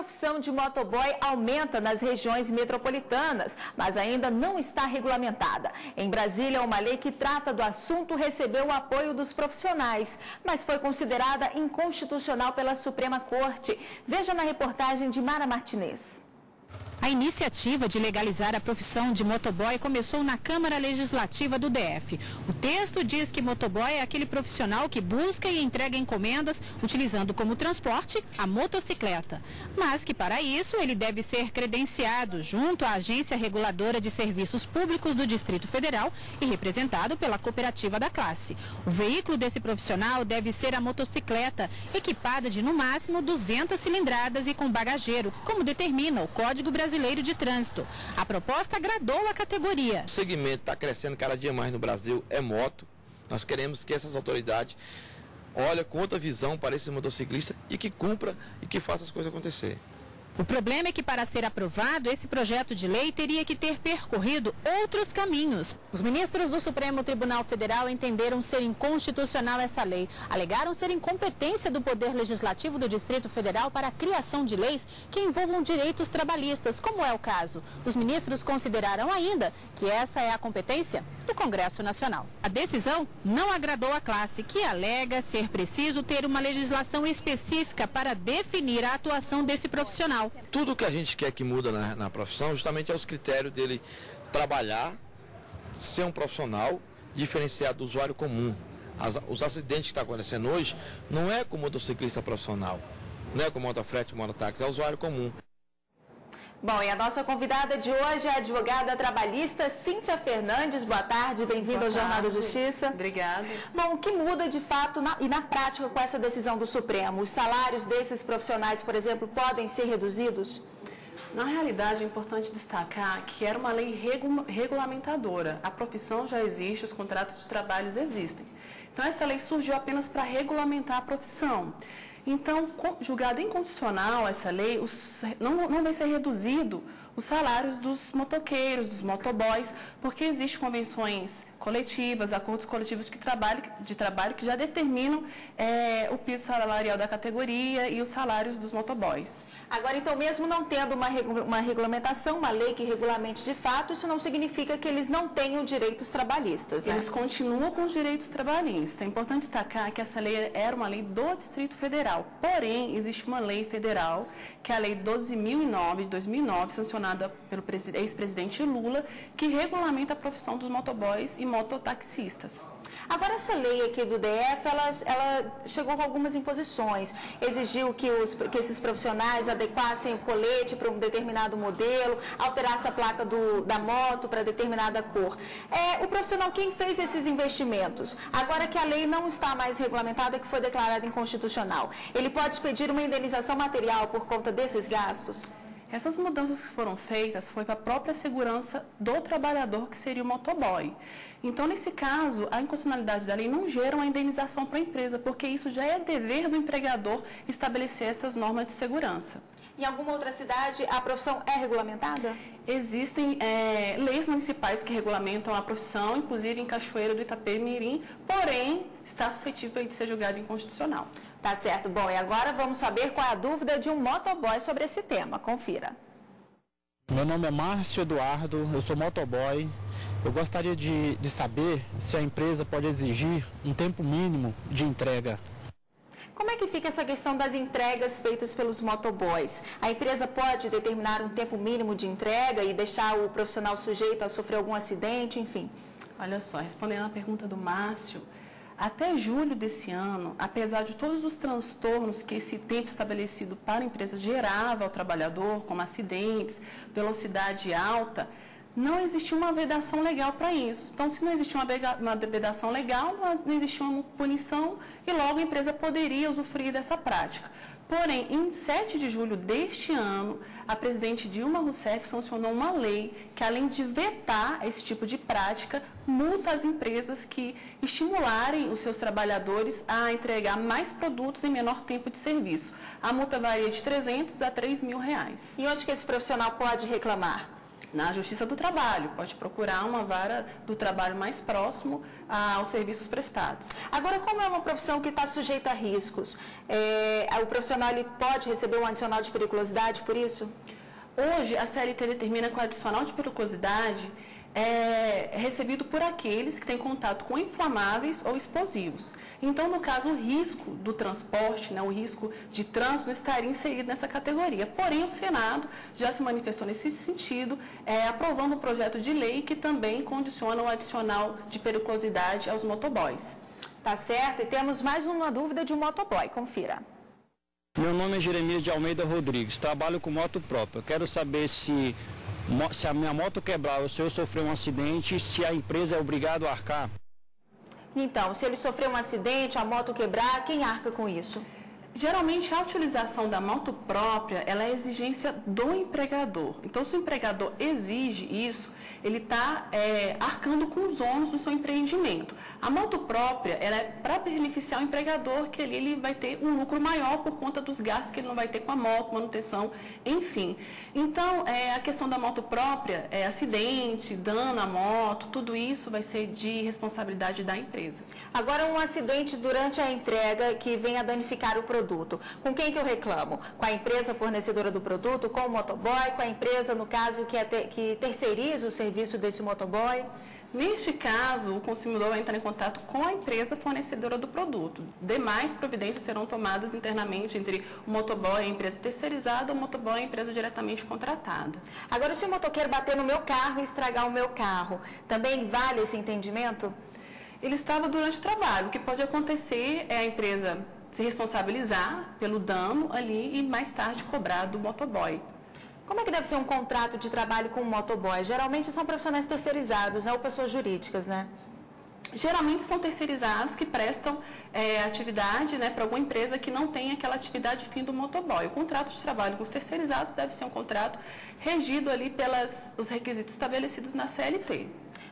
profissão de motoboy aumenta nas regiões metropolitanas, mas ainda não está regulamentada. Em Brasília, uma lei que trata do assunto recebeu o apoio dos profissionais, mas foi considerada inconstitucional pela Suprema Corte. Veja na reportagem de Mara Martinez. A iniciativa de legalizar a profissão de motoboy começou na Câmara Legislativa do DF. O texto diz que motoboy é aquele profissional que busca e entrega encomendas utilizando como transporte a motocicleta. Mas que para isso ele deve ser credenciado junto à Agência Reguladora de Serviços Públicos do Distrito Federal e representado pela cooperativa da classe. O veículo desse profissional deve ser a motocicleta, equipada de no máximo 200 cilindradas e com bagageiro, como determina o Código Brasileiro de Trânsito. A proposta agradou a categoria. O segmento está crescendo cada dia mais no Brasil, é moto. Nós queremos que essas autoridades olhem com outra visão para esse motociclista e que cumpra e que faça as coisas acontecer. O problema é que para ser aprovado, esse projeto de lei teria que ter percorrido outros caminhos. Os ministros do Supremo Tribunal Federal entenderam ser inconstitucional essa lei. Alegaram ser incompetência do Poder Legislativo do Distrito Federal para a criação de leis que envolvam direitos trabalhistas, como é o caso. Os ministros consideraram ainda que essa é a competência do Congresso Nacional. A decisão não agradou a classe, que alega ser preciso ter uma legislação específica para definir a atuação desse profissional. Tudo que a gente quer que muda na profissão justamente é os critérios dele trabalhar, ser um profissional diferenciado do usuário comum. Os acidentes que estão acontecendo hoje não é com motociclista profissional, não é com motofrete, mototáxi, é o usuário comum. Bom, e a nossa convidada de hoje é a advogada trabalhista Cíntia Fernandes. Boa tarde, bem-vinda ao Jornal da Justiça. Obrigada. Bom, o que muda de fato e na prática com essa decisão do Supremo? Os salários desses profissionais, por exemplo, podem ser reduzidos? Na realidade, é importante destacar que era uma lei regulamentadora. A profissão já existe, os contratos de trabalho existem. Então, essa lei surgiu apenas para regulamentar a profissão. Então, julgada inconstitucional essa lei, não vai ser reduzido os salários dos motoqueiros, dos motoboys, porque existem convenções coletivas, acordos coletivos de trabalho que já determinam o piso salarial da categoria e os salários dos motoboys. Agora, então, mesmo não tendo uma regulamentação, uma lei que regulamente de fato, isso não significa que eles não tenham direitos trabalhistas, né? Eles continuam com os direitos trabalhistas. É importante destacar que essa lei era uma lei do Distrito Federal. Porém, existe uma lei federal, que é a Lei 12.009 de 2009, sancionada pelo ex-presidente Lula, que regulamenta a profissão dos motoboys e mototaxistas. Agora, essa lei aqui do DF, ela chegou com algumas imposições. Exigiu que esses profissionais adequassem o colete para um determinado modelo, alterasse a placa da moto para determinada cor. O profissional, quem fez esses investimentos? Agora que a lei não está mais regulamentada, que foi declarada inconstitucional, ele pode pedir uma indenização material por conta desses gastos? Essas mudanças que foram feitas foi para a própria segurança do trabalhador, que seria o motoboy. Então, nesse caso, a inconstitucionalidade da lei não gera uma indenização para a empresa, porque isso já é dever do empregador estabelecer essas normas de segurança. Em alguma outra cidade, a profissão é regulamentada? Existem leis municipais que regulamentam a profissão, inclusive em Cachoeira do Itapemirim, porém, está suscetível de ser julgado inconstitucional. Tá certo. Bom, e agora vamos saber qual é a dúvida de um motoboy sobre esse tema. Confira. Meu nome é Márcio Eduardo, eu sou motoboy. Eu gostaria de saber se a empresa pode exigir um tempo mínimo de entrega. Como é que fica essa questão das entregas feitas pelos motoboys? A empresa pode determinar um tempo mínimo de entrega e deixar o profissional sujeito a sofrer algum acidente, enfim? Olha só, respondendo à pergunta do Márcio, até julho desse ano, apesar de todos os transtornos que esse tempo estabelecido para a empresa gerava ao trabalhador, como acidentes, velocidade alta, não existia uma vedação legal para isso. Então, se não existia uma vedação legal, não existia uma punição e logo a empresa poderia usufruir dessa prática. Porém, em 7 de julho deste ano, a presidente Dilma Rousseff sancionou uma lei que, além de vetar esse tipo de prática, multa as empresas que estimularem os seus trabalhadores a entregar mais produtos em menor tempo de serviço. A multa varia de R$ 300 a R$ 3.000. E onde que esse profissional pode reclamar? na Justiça do Trabalho, pode procurar uma vara do trabalho mais próximo aos serviços prestados. Agora, como é uma profissão que está sujeita a riscos, o profissional ele pode receber um adicional de periculosidade por isso? Hoje, a CLT determina que o adicional de periculosidade é recebido por aqueles que têm contato com inflamáveis ou explosivos. Então, no caso, o risco do transporte, né, o risco de trânsito não estaria inserido nessa categoria. Porém, o Senado já se manifestou nesse sentido, aprovando um projeto de lei que também condiciona o adicional de periculosidade aos motoboys. Tá certo, e temos mais uma dúvida de um motoboy, confira. Meu nome é Jeremias de Almeida Rodrigues, trabalho com moto própria. Eu quero saber se a minha moto quebrar ou se eu sofrer um acidente, se a empresa é obrigada a arcar. Então, se ele sofrer um acidente, a moto quebrar, quem arca com isso? Geralmente, a utilização da moto própria, ela é exigência do empregador. Então, se o empregador exige isso, ele está arcando com os ônus do seu empreendimento. A moto própria, ela é para beneficiar o empregador, que ele vai ter um lucro maior por conta dos gastos que ele não vai ter com a moto, manutenção, enfim. Então, a questão da moto própria, acidente, dano à moto, tudo isso vai ser de responsabilidade da empresa. Agora, um acidente durante a entrega que venha danificar o produto. Com quem que eu reclamo? Com a empresa fornecedora do produto, com o motoboy, com a empresa, no caso, que terceiriza o serviço desse motoboy? Neste caso, o consumidor vai entrar em contato com a empresa fornecedora do produto. Demais providências serão tomadas internamente entre o motoboy e a empresa terceirizada ou o motoboy e a empresa diretamente contratada. Agora, se o motoqueiro bater no meu carro e estragar o meu carro, também vale esse entendimento? Ele estava durante o trabalho. O que pode acontecer é a empresa se responsabilizar pelo dano ali e mais tarde cobrar do motoboy. Como é que deve ser um contrato de trabalho com um motoboy? Geralmente são profissionais terceirizados, né? Ou pessoas jurídicas, né? Geralmente são terceirizados que prestam atividade, né, para alguma empresa que não tem aquela atividade fim do motoboy. O contrato de trabalho com os terceirizados deve ser um contrato regido ali pelos requisitos estabelecidos na CLT.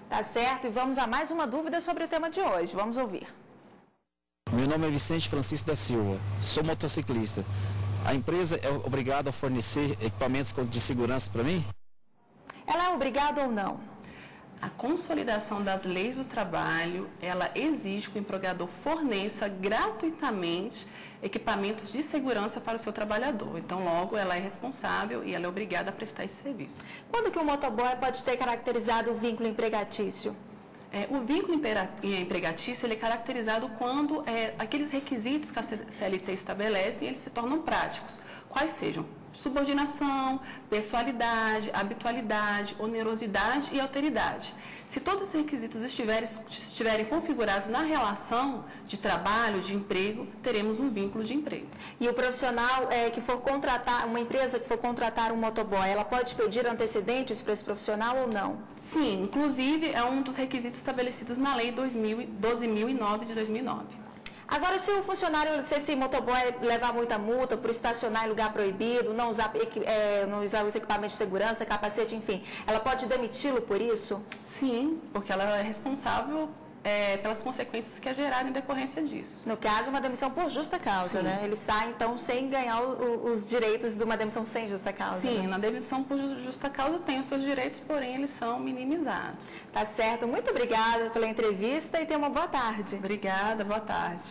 Tá certo, e vamos a mais uma dúvida sobre o tema de hoje. Vamos ouvir. Meu nome é Vicente Francisco da Silva, sou motociclista. A empresa é obrigada a fornecer equipamentos de segurança para mim? Ela é obrigada ou não? A consolidação das leis do trabalho, ela exige que o empregador forneça gratuitamente equipamentos de segurança para o seu trabalhador. Então, logo, ela é responsável e ela é obrigada a prestar esse serviço. Quando que o motoboy pode ter caracterizado o vínculo empregatício? O vínculo empregatício ele é caracterizado quando aqueles requisitos que a CLT estabelece, eles se tornam práticos. Quais sejam? Subordinação, pessoalidade, habitualidade, onerosidade e alteridade. Se todos esses requisitos estiverem configurados na relação de trabalho, de emprego, teremos um vínculo de emprego. E o profissional que for contratar, uma empresa que for contratar um motoboy, ela pode pedir antecedentes para esse profissional ou não? Sim, inclusive é um dos requisitos estabelecidos na Lei 12.009 de 2009. Agora, se o funcionário, se esse motoboy levar muita multa por estacionar em lugar proibido, não usar os equipamentos de segurança, capacete, enfim, ela pode demiti-lo por isso? Sim, porque ela é responsável pelas consequências que é gerada em decorrência disso. No caso, uma demissão por justa causa, Sim. Né? Ele sai, então, sem ganhar os direitos de uma demissão sem justa causa. Sim, né? na demissão por justa causa tem os seus direitos, porém eles são minimizados. Tá certo. Muito obrigada pela entrevista e tenha uma boa tarde. Obrigada, boa tarde.